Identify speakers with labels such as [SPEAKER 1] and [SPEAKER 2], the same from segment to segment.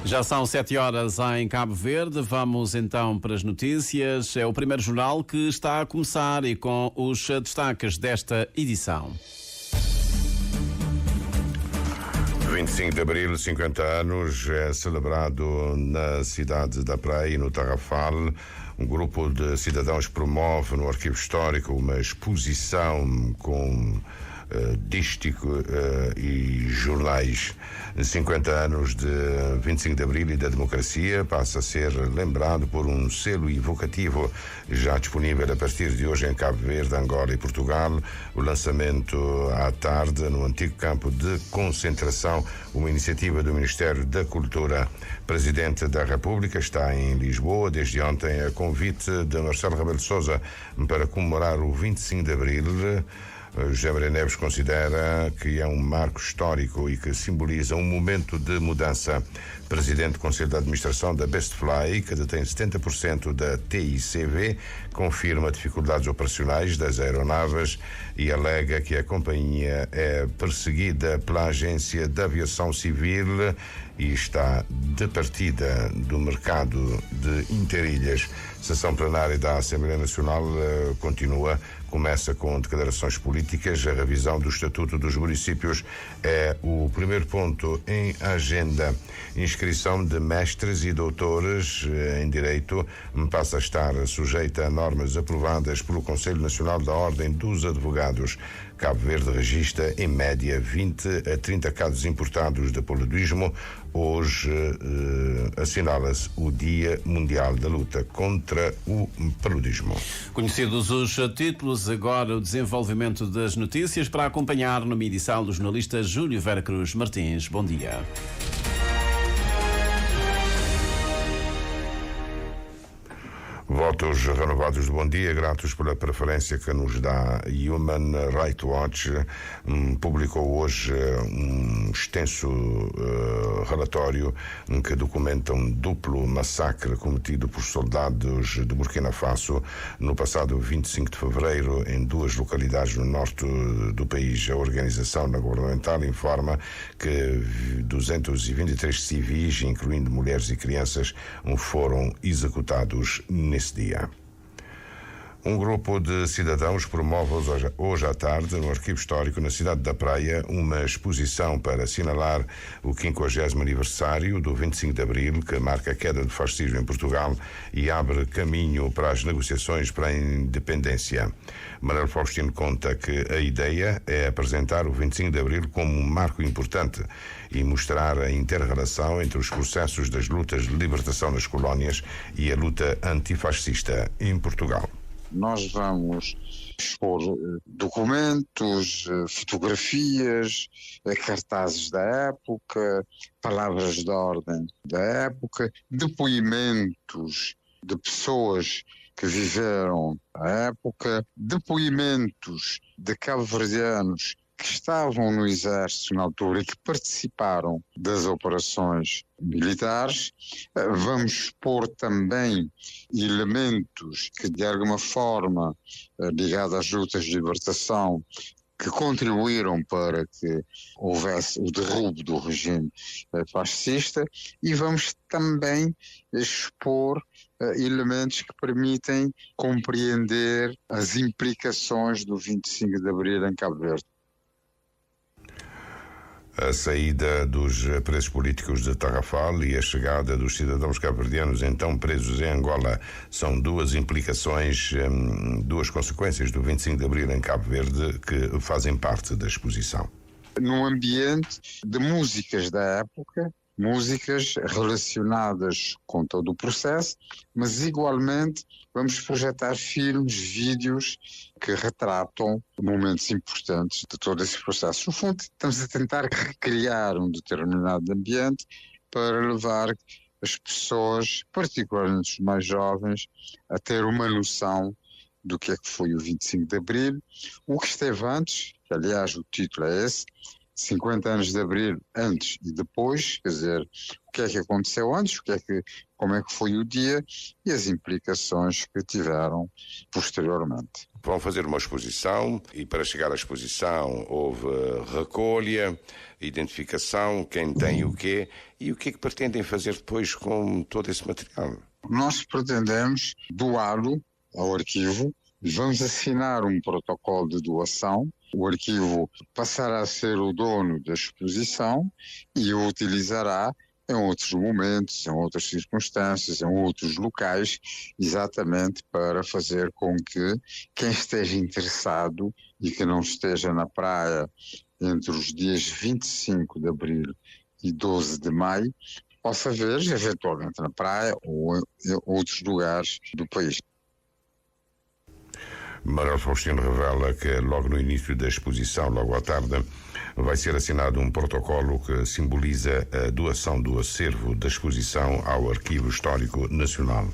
[SPEAKER 1] Já são 7 horas em Cabo Verde. Vamos então para as notícias. É o primeiro jornal que está a começar e com os destaques desta edição.
[SPEAKER 2] 25 de Abril, 50 anos, é celebrado na cidade da Praia, no Tarrafal. Um grupo de cidadãos promove no Arquivo Histórico uma exposição com dístico e jornais. 50 anos de 25 de Abril e da democracia passa a ser lembrado por um selo evocativo já disponível a partir de hoje em Cabo Verde, Angola e Portugal. O lançamento à tarde no antigo campo de concentração, uma iniciativa do Ministério da Cultura. Presidente da República está em Lisboa desde ontem a convite de Marcelo Rebelo de Sousa para comemorar o 25 de Abril. José Maria Neves considera que é um marco histórico e que simboliza um momento de mudança. Presidente do Conselho de Administração da Bestfly, que detém 70% da TICV, confirma dificuldades operacionais das aeronaves e alega que a companhia é perseguida pela Agência de Aviação Civil e está de partida do mercado de interilhas. Sessão plenária da Assembleia Nacional começa com declarações políticas. A revisão do Estatuto dos Municípios é o primeiro ponto em agenda. Inscrição de mestres e doutores em Direito passa a estar sujeita a normas aprovadas pelo Conselho Nacional da Ordem dos Advogados. Cabo Verde registra em média 20 a 30 casos importados de paludismo. Hoje assinala-se o Dia Mundial da Luta contra o Paludismo.
[SPEAKER 1] Conhecidos os títulos, agora o desenvolvimento das notícias para acompanhar numa edição do jornalista Júlio Vera Cruz Martins. Bom dia.
[SPEAKER 2] Votos renovados de bom dia, gratos pela preferência que nos dá. Human Rights Watch publicou hoje um extenso relatório que documenta um duplo massacre cometido por soldados de Burkina Faso no passado 25 de fevereiro em duas localidades no norte do país. A organização não governamental informa que 223 civis, incluindo mulheres e crianças, foram executados nesse dia. Um grupo de cidadãos promove hoje à tarde, no Arquivo Histórico, na cidade da Praia, uma exposição para assinalar o 50º aniversário do 25 de Abril, que marca a queda do fascismo em Portugal e abre caminho para as negociações para a independência. Manuel Faustino conta que a ideia é apresentar o 25 de Abril como um marco importante e mostrar a inter-relação entre os processos das lutas de libertação nas colónias e a luta antifascista em Portugal.
[SPEAKER 3] Nós vamos expor documentos, fotografias, cartazes da época, palavras de ordem da época, depoimentos de pessoas que viveram a época, depoimentos de cabo-verdianos que estavam no exército na altura e que participaram das operações militares. Vamos expor também elementos que, de alguma forma, ligados às lutas de libertação, que contribuíram para que houvesse o derrubo do regime fascista, e vamos também expor elementos que permitem compreender as implicações do 25 de Abril em Cabo Verde.
[SPEAKER 2] A saída dos presos políticos de Tarrafal e a chegada dos cidadãos cabo-verdianos então presos em Angola são duas implicações, duas consequências do 25 de Abril em Cabo Verde que fazem parte da exposição.
[SPEAKER 3] Num ambiente de músicas da época, músicas relacionadas com todo o processo, mas igualmente vamos projetar filmes, vídeos que retratam momentos importantes de todo esse processo. No fundo, estamos a tentar recriar um determinado ambiente para levar as pessoas, particularmente os mais jovens, a ter uma noção do que é que foi o 25 de Abril, o que esteve antes, que aliás o título é esse, 50 anos de Abril antes e depois, quer dizer, o que é que aconteceu antes, como é que foi o dia e as implicações que tiveram posteriormente.
[SPEAKER 2] Vão fazer uma exposição e para chegar à exposição houve recolha, identificação, quem tem o quê e o que é que pretendem fazer depois com todo esse material?
[SPEAKER 3] Nós pretendemos doá-lo ao arquivo, vamos assinar um protocolo de doação, o arquivo passará a ser o dono da exposição e o utilizará em outros momentos, em outras circunstâncias, em outros locais, exatamente para fazer com que quem esteja interessado e que não esteja na praia entre os dias 25 de abril e 12 de maio, possa ver, eventualmente na praia ou em outros lugares do país.
[SPEAKER 2] Manuel Faustino revela que logo no início da exposição, logo à tarde, vai ser assinado um protocolo que simboliza a doação do acervo da exposição ao Arquivo Histórico Nacional.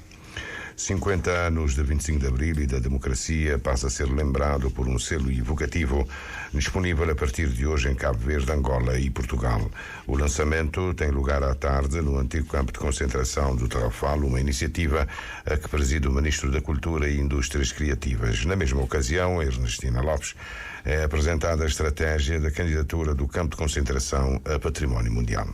[SPEAKER 2] 50 anos de 25 de Abril e da democracia passa a ser lembrado por um selo evocativo disponível a partir de hoje em Cabo Verde, Angola e Portugal. O lançamento tem lugar à tarde no antigo campo de concentração do Tarrafal, uma iniciativa a que preside o Ministro da Cultura e Indústrias Criativas. Na mesma ocasião, Ernestina Lopes, é apresentada a estratégia da candidatura do campo de concentração a Património Mundial.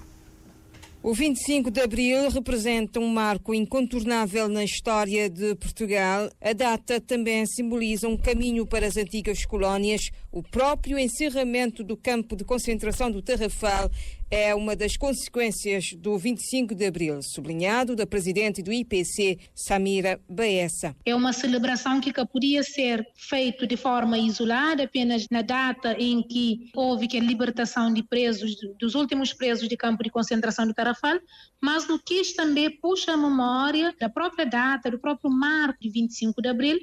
[SPEAKER 4] O 25 de Abril representa um marco incontornável na história de Portugal. A data também simboliza um caminho para as antigas colónias. O próprio encerramento do campo de concentração do Tarrafal é uma das consequências do 25 de Abril, sublinhado da presidente do IPC, Samira Baessa.
[SPEAKER 5] É uma celebração que podia ser feita de forma isolada, apenas na data em que houve a libertação de presos, dos últimos presos de campo de concentração do Tarrafal, mas no que também puxa a memória da própria data, do próprio marco de 25 de Abril,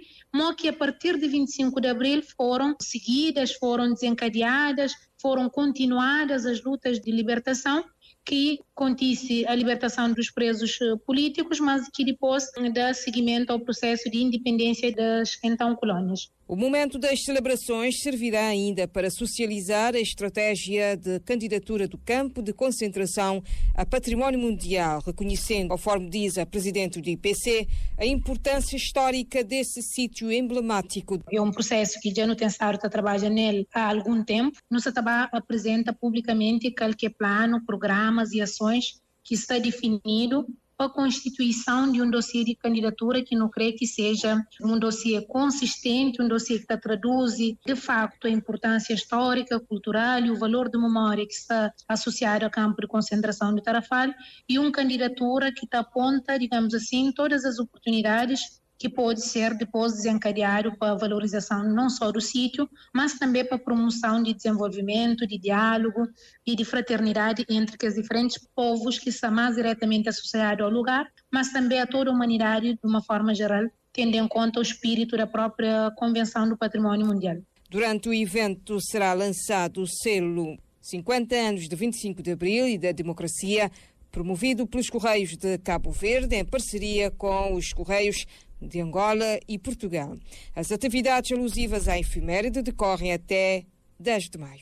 [SPEAKER 5] que a partir de 25 de Abril foram seguidas, foram desencadeadas, foram continuadas as lutas de libertação, que contisse a libertação dos presos políticos, mas que depois dá seguimento ao processo de independência das então colónias.
[SPEAKER 4] O momento das celebrações servirá ainda para socializar a estratégia de candidatura do campo de concentração a património mundial, reconhecendo, conforme diz a presidente do IPC, a importância histórica desse sítio emblemático.
[SPEAKER 5] É um processo que já não tem estado a trabalhar nele há algum tempo. Não se apresenta publicamente qualquer plano, programas e ações que está definido a constituição de um dossiê de candidatura que não creio que seja um dossiê consistente, um dossiê que traduz de facto a importância histórica, cultural e o valor de memória que está associado ao campo de concentração do Tarrafal e uma candidatura que aponta, digamos assim, todas as oportunidades que pode ser depois desencadeado para a valorização não só do sítio, mas também para a promoção de desenvolvimento, de diálogo e de fraternidade entre os diferentes povos que estão mais diretamente associados ao lugar, mas também a toda a humanidade de uma forma geral, tendo em conta o espírito da própria Convenção do Património Mundial.
[SPEAKER 4] Durante o evento será lançado o selo 50 anos de 25 de Abril e da democracia, promovido pelos Correios de Cabo Verde, em parceria com os Correios de Angola e Portugal. As atividades alusivas à efeméride decorrem até 10 de maio.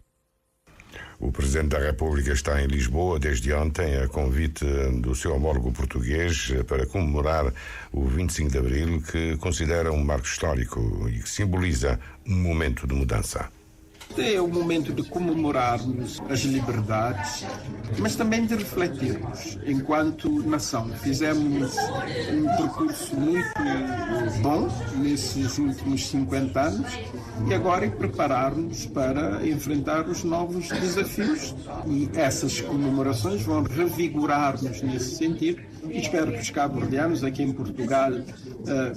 [SPEAKER 2] O Presidente da República está em Lisboa desde ontem a convite do seu homólogo português para comemorar o 25 de Abril, que considera um marco histórico e que simboliza um momento de mudança.
[SPEAKER 6] É o momento de comemorarmos as liberdades, mas também de refletirmos enquanto nação. Fizemos um percurso muito bom nesses últimos 50 anos e agora é preparar-nos para enfrentar os novos desafios. E essas comemorações vão revigorar-nos nesse sentido. E espero que os cabo-verdianos aqui em Portugal,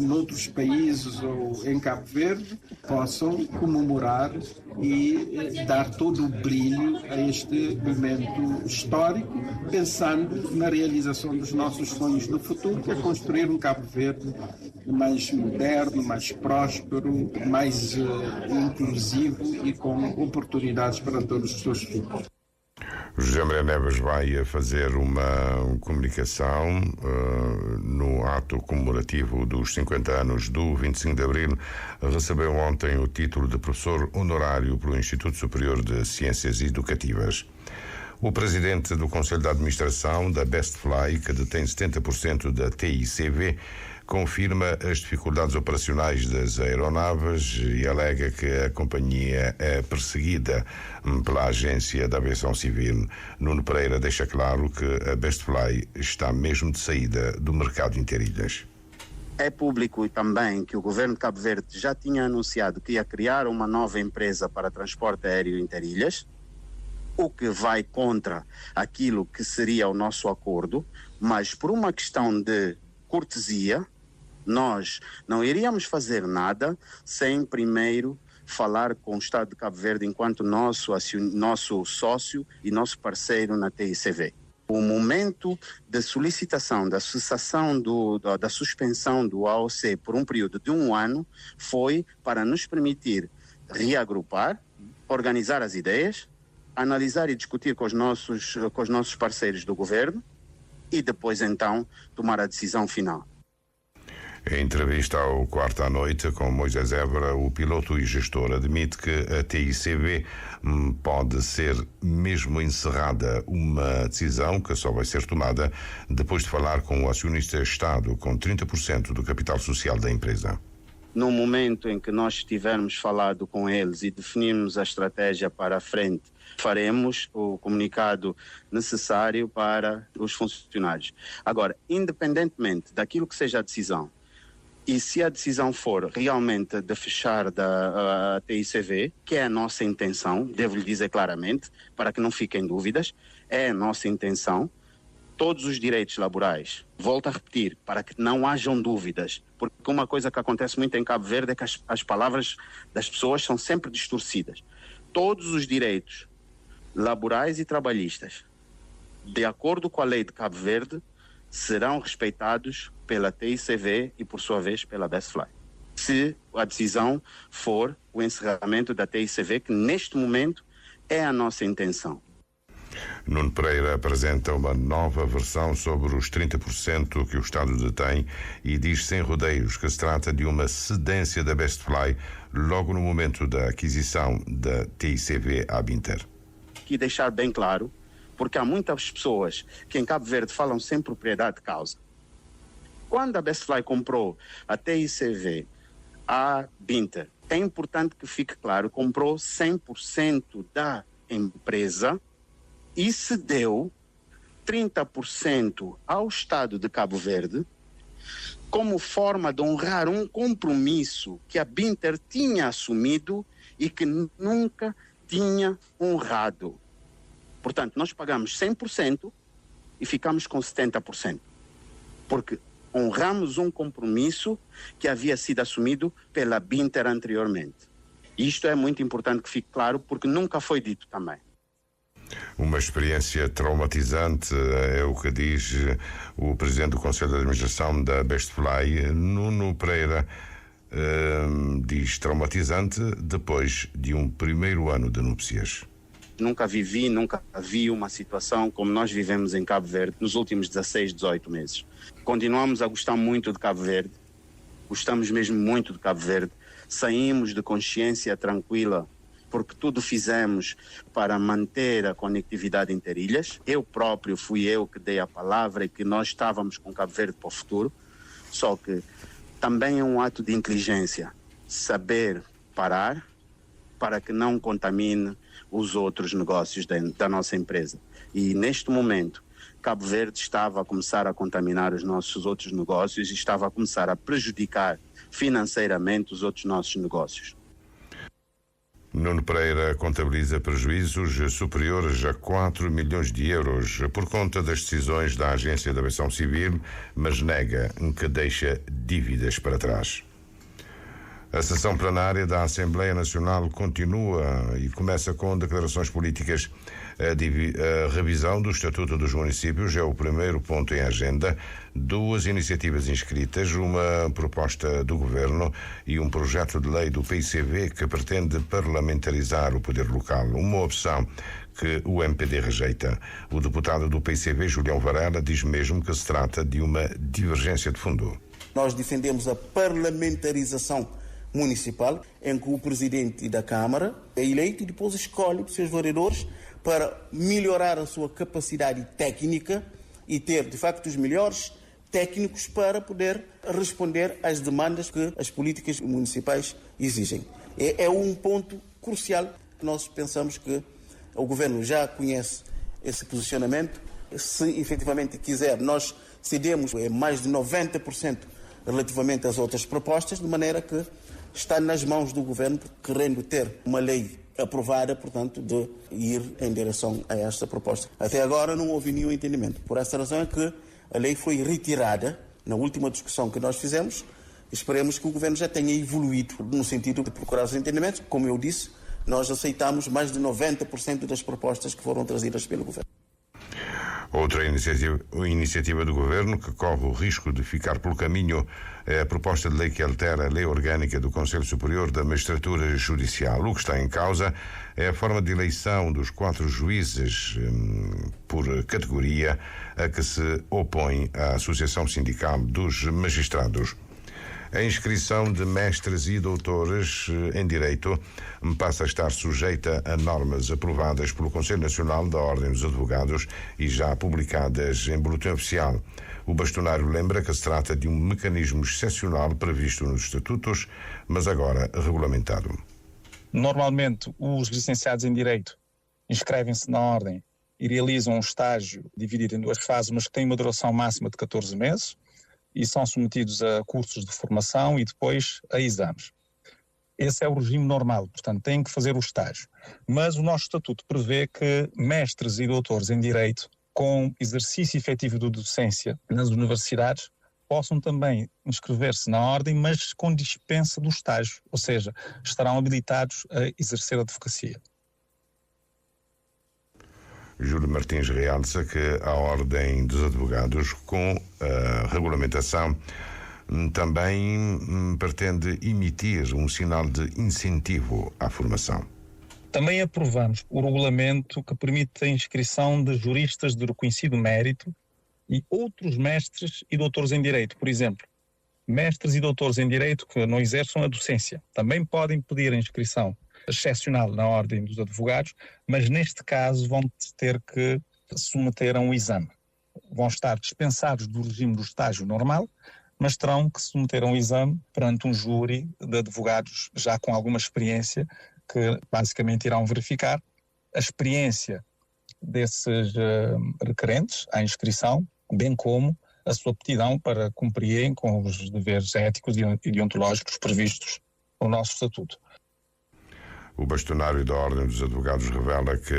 [SPEAKER 6] noutros países ou em Cabo Verde, possam comemorar e dar todo o brilho a este momento histórico, pensando na realização dos nossos sonhos no futuro, que é construir um Cabo Verde mais moderno, mais próspero, mais inclusivo e com oportunidades para todos os seus filhos.
[SPEAKER 2] José Maria Neves vai fazer uma comunicação no ato comemorativo dos 50 anos do 25 de Abril. Recebeu ontem o título de professor honorário pelo Instituto Superior de Ciências Educativas. O presidente do Conselho de Administração da Bestfly, que detém 70% da TICV, confirma as dificuldades operacionais das aeronaves e alega que a companhia é perseguida pela Agência da Aviação Civil. Nuno Pereira deixa claro que a Bestfly está mesmo de saída do mercado interilhas.
[SPEAKER 7] É público também que o governo de Cabo Verde já tinha anunciado que ia criar uma nova empresa para transporte aéreo interilhas, o que vai contra aquilo que seria o nosso acordo, mas por uma questão de cortesia, nós não iríamos fazer nada sem primeiro falar com o Estado de Cabo Verde enquanto nosso sócio e nosso parceiro na TICV. O momento de solicitação da cessação da suspensão do AOC por um período de 1 ano foi para nos permitir reagrupar, organizar as ideias, analisar e discutir com os nossos parceiros do governo e depois então tomar a decisão final.
[SPEAKER 2] Em entrevista ao Quarto à Noite com Moisés Évora, o piloto e gestor admite que a TICV pode ser mesmo encerrada, uma decisão que só vai ser tomada depois de falar com o acionista Estado, com 30% do capital social da empresa.
[SPEAKER 7] No momento em que nós tivermos falado com eles e definirmos a estratégia para a frente, faremos o comunicado necessário para os funcionários. Agora, independentemente daquilo que seja a decisão, e se a decisão for realmente de fechar da TICV, que é a nossa intenção, devo lhe dizer claramente, para que não fiquem dúvidas, é a nossa intenção, todos os direitos laborais, volto a repetir, para que não hajam dúvidas, porque uma coisa que acontece muito em Cabo Verde é que as palavras das pessoas são sempre distorcidas. Todos os direitos laborais e trabalhistas, de acordo com a lei de Cabo Verde, serão respeitados pela TICV e, por sua vez, pela Bestfly. Se a decisão for o encerramento da TICV, que neste momento é a nossa intenção.
[SPEAKER 2] Nuno Pereira apresenta uma nova versão sobre os 30% que o Estado detém e diz sem rodeios que se trata de uma cedência da Bestfly logo no momento da aquisição da TICV à Binter.
[SPEAKER 7] E deixar bem claro, porque há muitas pessoas que em Cabo Verde falam sem propriedade de causa. Quando a Bestfly comprou a TICV à Binter, é importante que fique claro, comprou 100% da empresa e cedeu 30% ao Estado de Cabo Verde como forma de honrar um compromisso que a Binter tinha assumido e que nunca tinha honrado. Portanto, nós pagamos 100% e ficamos com 70%, porque honramos um compromisso que havia sido assumido pela Binter anteriormente. Isto é muito importante que fique claro, porque nunca foi dito também.
[SPEAKER 2] Uma experiência traumatizante, é o que diz o presidente do Conselho de Administração da Bestfly. Nuno Pereira diz traumatizante depois de um primeiro ano de núpcias.
[SPEAKER 7] Nunca vi uma situação como nós vivemos em Cabo Verde nos últimos 16, 18 meses. Continuamos a gostar muito de Cabo Verde, gostamos mesmo muito de Cabo Verde, saímos de consciência tranquila, porque tudo fizemos para manter a conectividade interilhas. Eu próprio fui eu que dei a palavra e que nós estávamos com Cabo Verde para o futuro, só que também é um ato de inteligência, saber parar para que não contamine os outros negócios da nossa empresa. E neste momento, Cabo Verde estava a começar a contaminar os nossos outros negócios e estava a começar a prejudicar financeiramente os outros nossos negócios.
[SPEAKER 2] Nuno Pereira contabiliza prejuízos superiores a 4 milhões de euros por conta das decisões da Agência da Aviação Civil, mas nega que deixa dívidas para trás. A sessão plenária da Assembleia Nacional continua e começa com declarações políticas. A revisão do Estatuto dos Municípios é o primeiro ponto em agenda. 2 iniciativas inscritas, uma proposta do Governo e um projeto de lei do PICV que pretende parlamentarizar o poder local. Uma opção que o MPD rejeita. O deputado do PCV, Julião Varela, diz mesmo que se trata de uma divergência de fundo.
[SPEAKER 8] Nós defendemos a parlamentarização municipal, em que o presidente da Câmara é eleito e depois escolhe os seus vereadores para melhorar a sua capacidade técnica e ter, de facto, os melhores técnicos para poder responder às demandas que as políticas municipais exigem. É um ponto crucial que nós pensamos que o Governo já conhece esse posicionamento. Se efetivamente quiser, nós cedemos mais de 90% relativamente às outras propostas, de maneira que está nas mãos do Governo, querendo ter uma lei aprovada, portanto, de ir em direção a esta proposta. Até agora não houve nenhum entendimento. Por essa razão é que a lei foi retirada na última discussão que nós fizemos. Esperemos que o Governo já tenha evoluído no sentido de procurar os entendimentos. Como eu disse, nós aceitamos mais de 90% das propostas que foram trazidas pelo Governo.
[SPEAKER 2] Outra iniciativa do Governo que corre o risco de ficar pelo caminho é a proposta de lei que altera a lei orgânica do Conselho Superior da Magistratura Judicial. O que está em causa é a forma de eleição dos 4 juízes por categoria a que se opõe a Associação Sindical dos Magistrados. A inscrição de mestres e doutores em Direito passa a estar sujeita a normas aprovadas pelo Conselho Nacional da Ordem dos Advogados e já publicadas em boletim oficial. O bastonário lembra que se trata de um mecanismo excepcional previsto nos estatutos, mas agora regulamentado.
[SPEAKER 9] Normalmente, os licenciados em Direito inscrevem-se na Ordem e realizam um estágio dividido em 2 fases, mas que tem uma duração máxima de 14 meses. E são submetidos a cursos de formação e depois a exames. Esse é o regime normal, portanto têm que fazer o estágio. Mas o nosso estatuto prevê que mestres e doutores em Direito, com exercício efetivo de docência nas universidades, possam também inscrever-se na Ordem, mas com dispensa do estágio, ou seja, estarão habilitados a exercer a advocacia.
[SPEAKER 2] Júlio Martins realça que a Ordem dos Advogados, com a regulamentação, também pretende emitir um sinal de incentivo à formação.
[SPEAKER 9] Também aprovamos o regulamento que permite a inscrição de juristas de reconhecido mérito e outros mestres e doutores em Direito. Por exemplo, mestres e doutores em Direito que não exerçam a docência também podem pedir a inscrição excepcional na Ordem dos Advogados, mas neste caso vão ter que submeter a um exame. Vão estar dispensados do regime do estágio normal, mas terão que submeter a um exame perante um júri de advogados já com alguma experiência, que basicamente irão verificar a experiência desses requerentes à inscrição, bem como a sua aptidão para cumprirem com os deveres éticos e deontológicos previstos no nosso estatuto.
[SPEAKER 2] O bastonário da Ordem dos Advogados revela que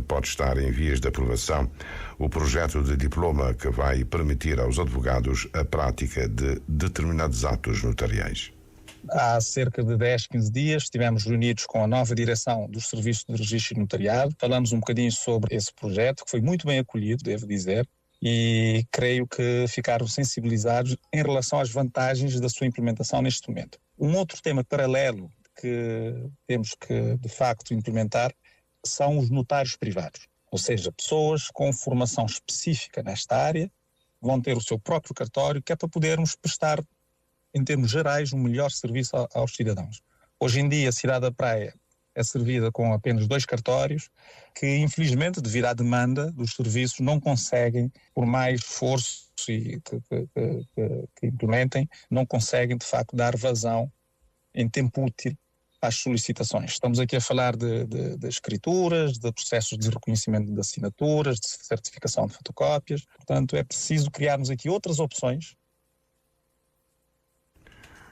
[SPEAKER 2] pode estar em vias de aprovação o projeto de diploma que vai permitir aos advogados a prática de determinados atos notariais.
[SPEAKER 9] Há cerca de 10, 15 dias estivemos reunidos com a nova direção dos serviços de registro notariado. Falamos um bocadinho sobre esse projeto, que foi muito bem acolhido, devo dizer, e creio que ficaram sensibilizados em relação às vantagens da sua implementação neste momento. Um outro tema paralelo que temos que, de facto, implementar são os notários privados. Ou seja, pessoas com formação específica nesta área vão ter o seu próprio cartório, que é para podermos prestar, em termos gerais, um melhor serviço aos cidadãos. Hoje em dia, a cidade da Praia é servida com apenas 2 cartórios, que, infelizmente, devido à demanda dos serviços, não conseguem, por mais esforço que implementem, não conseguem, de facto, dar vazão em tempo útil às solicitações. Estamos aqui a falar de escrituras, de processos de reconhecimento de assinaturas, de certificação de fotocópias. Portanto, é preciso criarmos aqui outras opções.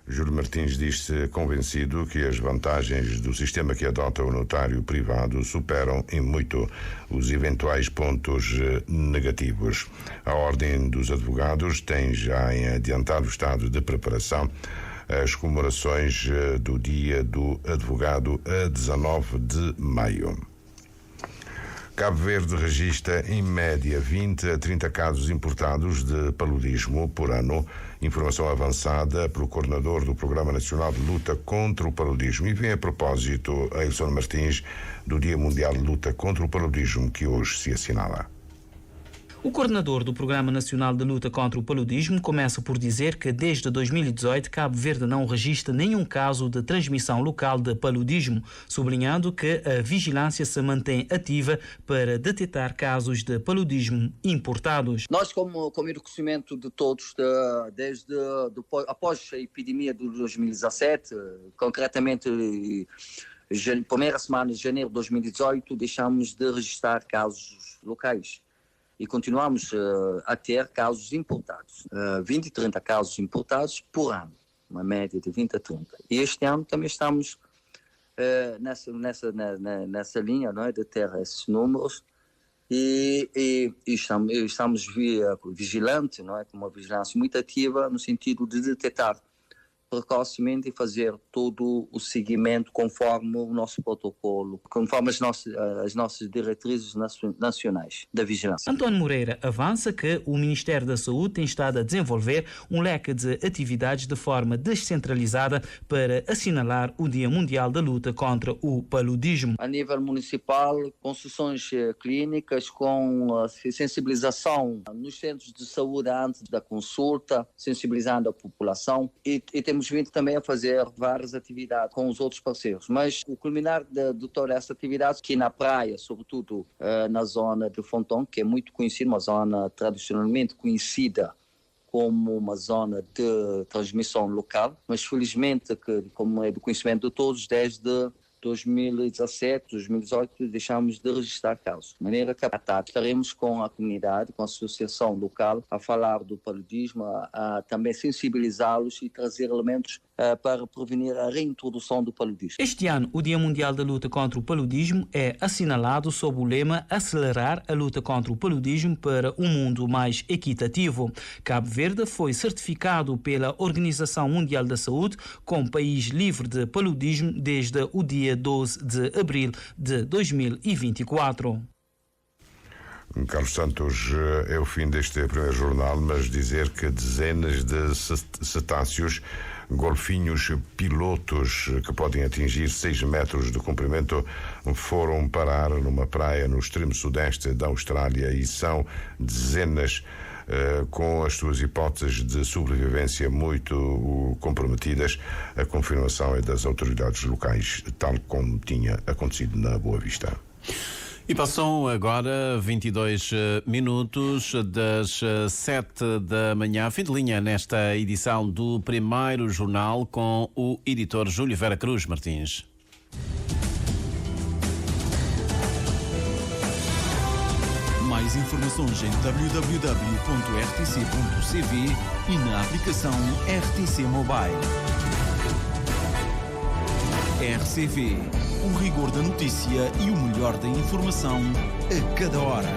[SPEAKER 2] Júlio Martins diz-se convencido que as vantagens do sistema que adota o notário privado superam em muito os eventuais pontos negativos. A Ordem dos Advogados tem já em adiantado estado de preparação as comemorações do Dia do Advogado a 19 de maio. Cabo Verde registra, em média, 20 a 30 casos importados de paludismo por ano. Informação avançada pelo coordenador do Programa Nacional de Luta contra o Paludismo. E vem a propósito, Eilson Martins, do Dia Mundial de Luta contra o Paludismo, que hoje se assinala.
[SPEAKER 10] O coordenador do Programa Nacional de Luta contra o Paludismo começa por dizer que desde 2018 Cabo Verde não registra nenhum caso de transmissão local de paludismo, sublinhando que a vigilância se mantém ativa para detectar casos de paludismo importados.
[SPEAKER 11] Nós, como reconhecimento de todos, após a epidemia de 2017, concretamente primeira semana de janeiro de 2018, deixamos de registrar casos locais. E continuamos a ter casos importados, 20 e 30 casos importados por ano, uma média de 20 a 30. E este ano também estamos nessa linha, não é, de ter esses números e estamos vigilantes, não é, com uma vigilância muito ativa no sentido de detectar precocemente e fazer todo o seguimento conforme o nosso protocolo, conforme as nossas diretrizes nacionais da vigilância.
[SPEAKER 10] António Moreira avança que o Ministério da Saúde tem estado a desenvolver um leque de atividades de forma descentralizada para assinalar o Dia Mundial da Luta contra o Paludismo.
[SPEAKER 11] A nível municipal, com sessões clínicas, com sensibilização nos centros de saúde antes da consulta, sensibilizando a população e temos vindo também a fazer várias atividades com os outros parceiros, mas o culminar de toda essa atividade aqui na praia, sobretudo na zona de Fontão, que é muito conhecida, uma zona tradicionalmente conhecida como uma zona de transmissão local, mas felizmente, como é do conhecimento de todos, desde 2017, 2018, deixamos de registrar casos. De maneira que estaremos com a comunidade, com a associação local, a falar do paludismo, a também sensibilizá-los e trazer elementos para prevenir a reintrodução do paludismo.
[SPEAKER 10] Este ano, o Dia Mundial da Luta contra o Paludismo é assinalado sob o lema Acelerar a luta contra o paludismo para um mundo mais equitativo. Cabo Verde foi certificado pela Organização Mundial da Saúde como país livre de paludismo desde o dia 12 de abril de 2024.
[SPEAKER 2] Carlos Santos, é o fim deste primeiro jornal, mas dizer que dezenas de cetáceos, golfinhos pilotos que podem atingir 6 metros de comprimento, foram parar numa praia no extremo sudeste da Austrália e são dezenas com as suas hipóteses de sobrevivência muito comprometidas. A confirmação é das autoridades locais, tal como tinha acontecido na Boa Vista.
[SPEAKER 1] E passam agora 22 minutos das 7 da manhã, fim de linha nesta edição do primeiro jornal com o editor Júlio Vera Cruz Martins.
[SPEAKER 12] Mais informações em www.rtc.cv e na aplicação RTC Mobile. RCV, o rigor da notícia e o melhor da informação a cada hora.